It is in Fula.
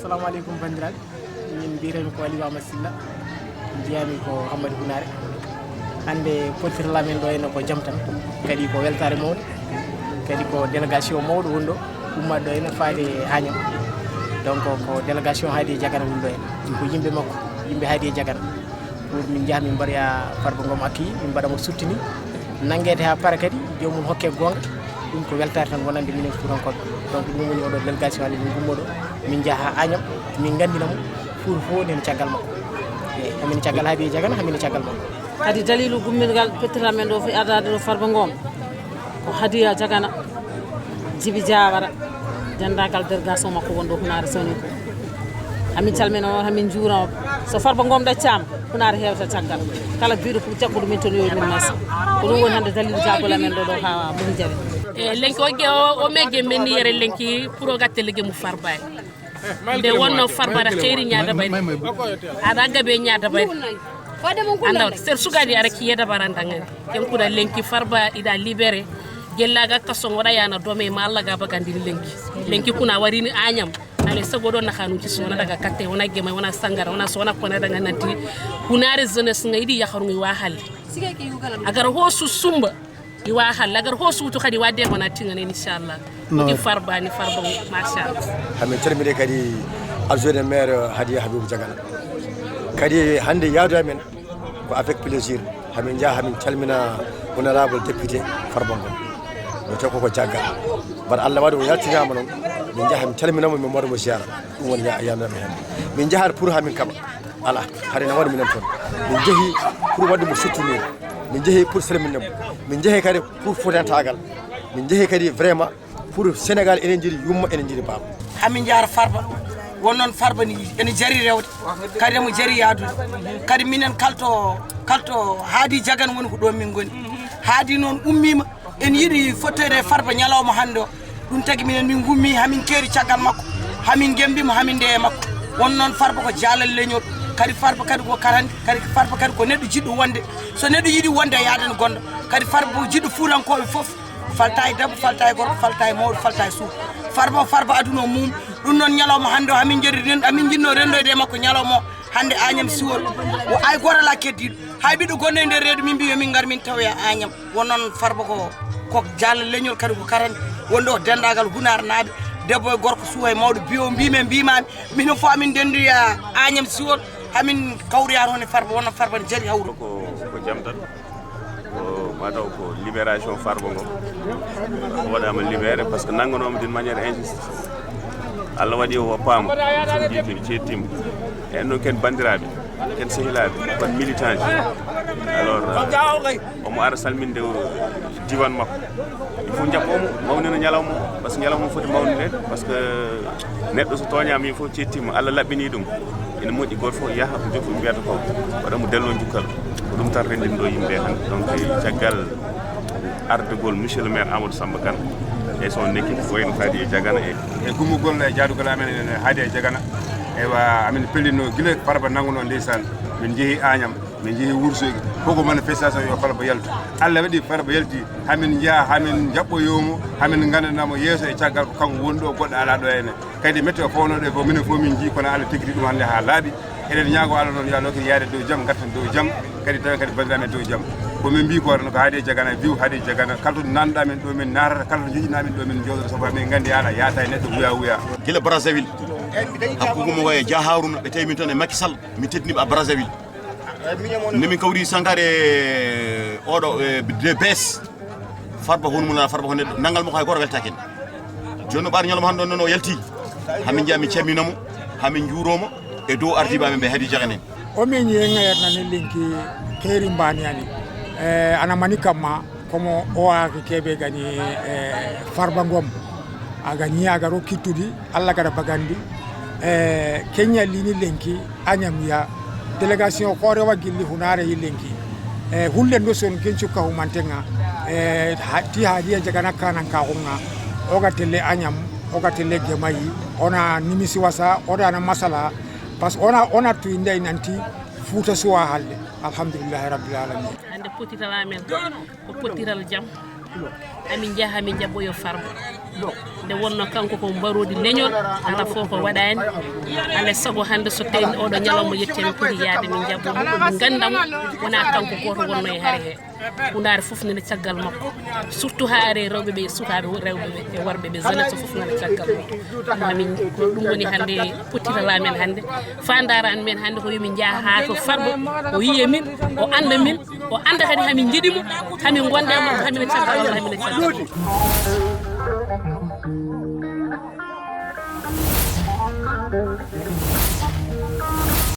assalamu alaikum bandiraɓe min mbiyetemi ko Aliou Amadou Sylla jeyami ko Hammady Kounare hande pottirla men ɗo henna ko jaam tan kadi ko weltare mawɗo kadi ko délégation mawɗo wonɗo ummat ɗo henna faade Agnam donc ko délégation haadi e Diagana woni ɗo hen ko yimɓe makko yimɓe haadi e Diagana pour min jaaha min mbaɗoya Farba Ngom accueilli min mbaɗamo soutenu nanguede ha para kadi jomum hokke gonga ɗum ko weltare tan wonande minen Fuutankoɓe donc ɗum woni oɗo délégation hande min gummoɗo min jaaha Agnam min gandinamo pour fof nen caggal makko e hamin caggal haadi e Diagana hamin caggal makko kadi dalilu gummirgal pettiral men ɗo fi adade ɗo Farba Ngom ko hadiya Diagana Djiby Diawara dendagal délégation makko wonɗo Hunare soni ko hamin calminamo hamin juuramo so Farba Ngom ɗaccama Hunare hewta caggal kala biɗo pour jagguɗo min toon yoyi min massa ko ɗum woni hande dalilu jagola men ɗo ha Boki Jawe lenki o megge men ni yere lenki pour o gatte ligge mu Farba nde wonno Farba da xeeri ñaada bay ada gabe ñaada bay anda ser sugadi ara ki yeda barandanga ken kuda lenki Farba ida libéré gellaga kaso ngoda yana dome ma Allah ga bagandi lenki kuna warini Agnam ale sagodo na khanu ci sona daga katte wona gema wona sangara wona sona kona daga nanti Hunare jeunesse ngaydi yakharu ngi wa hal agar ho su sumba di wa hal agar ho su to khadi wadde wona tingane inshallah di Farba ni Farba machallah hamin termine kadi adjoint maire Hadiya Habibou Diagana kadi hande yaadu amen ko avec plaisir hamin jaa hamin calmina honorable député Farba Ngom no tokko ko jagga bar Allah wadi o yaltinama non min jaa hamin calminamo min mbaɗomo ziara ɗum woni yanami hen min jahar pour hamin kaɓa ala harina waɗi minen toon min jeehi pour wadde mo soutenir min jeehi pour salminemo min jeehi kadi pour fotantagal min jeehi kadi vraiment pour Sénégal enen jiiɗi yumma enen jiiɗi baaba hamin jara Farba won noon Farba ni ene jari rewde kadi emo jari yaadude kadi minen kalto haadi Diagana woni ko ɗo min goni haadi noon ummima en yiɗi fottede Farba ñalawma hande o ɗum tagi minen min gummi hamin keeri caggal makko hamin gembimo hamin nde e makko won noon Farba ko jaalal leñol kadi Farba kadi ko karandi kadi Farba kadi ko neɗɗo jiɗɗo wonde so neɗɗo yiɗi wonde yaadani gonɗo kadi Farba ko jiɗɗo Fuutankoɓe foof falta e debbo falta e gorko falta e mawɗo falta e suudu Farba aduna mum ɗum noon ñalawma hande o hamin jinno rendoyde e makko ñalawma o hande Agnam siwol o ay goto ala keddiɗo hay ɓiɗɗo gonne e nder reedu min mbi min gar min tawoya Agnam won noon Farba ko jaalal leñol kadi ko karandi wonde o dendagal Hunare naaɓe debbo e gorko suwa e mawɗo biyo mbimami minen fo amin dendoya Agnam siwol hamin kawriya toon e Farba wonno Farba ne jari hawru ko jaam tan ko mataw ko libération Farba Ngom o waɗama libéré par ce que nanganoma d'une manière injuste Allah waɗi o paama jiitimi cettimo en noon ken bandiraɓe ken sehilaɓe kon militant ji alors omo ara salminde diwan makko il faut jaɓɓomo mawnina ñalawma par ce que ñalawma foti mawnirede par ce que neɗɗo so toñama il faut cettimo Allah laɓɓini ɗum ene moƴƴi goto fof yaha ko jofu mbiyata ko waɗamo dello jukkal ko ɗum tan rendin ɗo yimɓe hande donc caggal ardegol monsieur le maire Amadou Samba Kane e son équipe wayno haadi e Diagana e gummugol e jaadugol amen ene haadi e Diagana ewa amin pellino guila Farba nanguno ndeysan min jeehi Agnam min jeehi Wourossogui koko manifestation yo Farba yaltu Allah waɗi Farba yalti hamin jaa hamin jaɓɓoyomo hamin gandanamo yeeso e caggal ko kanko woni ɗo goɗɗo ala ɗo ene kadi météo fownoɗo fof minen fof min jii kono Allah tigiri ɗum hande ha laaɓi eɗen ñaago Allah noon yo Allah hokkir yaade dow jaam gartan dow jaam kadi tawi kadi bandiramen dow jaam komin mbi ko no ko haadi e Diagana wiw haadi e Diagana kala to nanɗa men ɗo min narata kala to joƴinamen ɗo min jooɗoto sabu min gandi ala yaata e neɗɗo wuya gila Brazzaville hakkugo mo waye Dia Harouna ɓe tawi min toon e Macky Sall min teddiniɓe a Brazzaville ndemin kawri sankare oɗo de bes Farba hono mum Farba ko neɗɗo nangal mo ko hay goto weltaki en joni no ɓaade ñalawma hande noon o yalti hamin jaa min calminamo hamin juuromo e dow ardiɓe amen ɓe haadi Diagana en o min yengayatnani linki keeri mbaniyani ana mani kamma komo o aki keɓe gani Farba Ngom aga ñiyaga ro kittudi Allah gada bagandi Kenya lini lenki Agnam ya délégation hoore wa gilli Hunare yi lenki hullen do son kencu ka humantenga ti haadiya Diagana kanan ka hunga oga tele Agnam oga tele gemayi ona nimisi wasa oda na masala parce que ona tu indai nanti Fouta suwa halde alhamdulillah rabbil alamin hande potiral amen ko potiral jam amin jaha min jabbo yo Farba nde wonno kanko ko mbarodi leñol ala fof ko waɗani ala sago hande so tawi oɗo ñalawma yetti en poti yaade min jabbo ɗum gandam wona kanko goto wonno e haare he hundare fof nene caggal makko surtout ha are rewɓe ɓe sukaɓe rewɓe ɓe e worɓe ɓe jeunesse fof nene caggal makko mamin ɗum woni hande pottirala men hande fandara an men hande ko yomin jaa ha to Farba o yiye min o anda min o anda kadi hamin jiɗimo hamin gonde makko hamine caggal Allah hamine caggal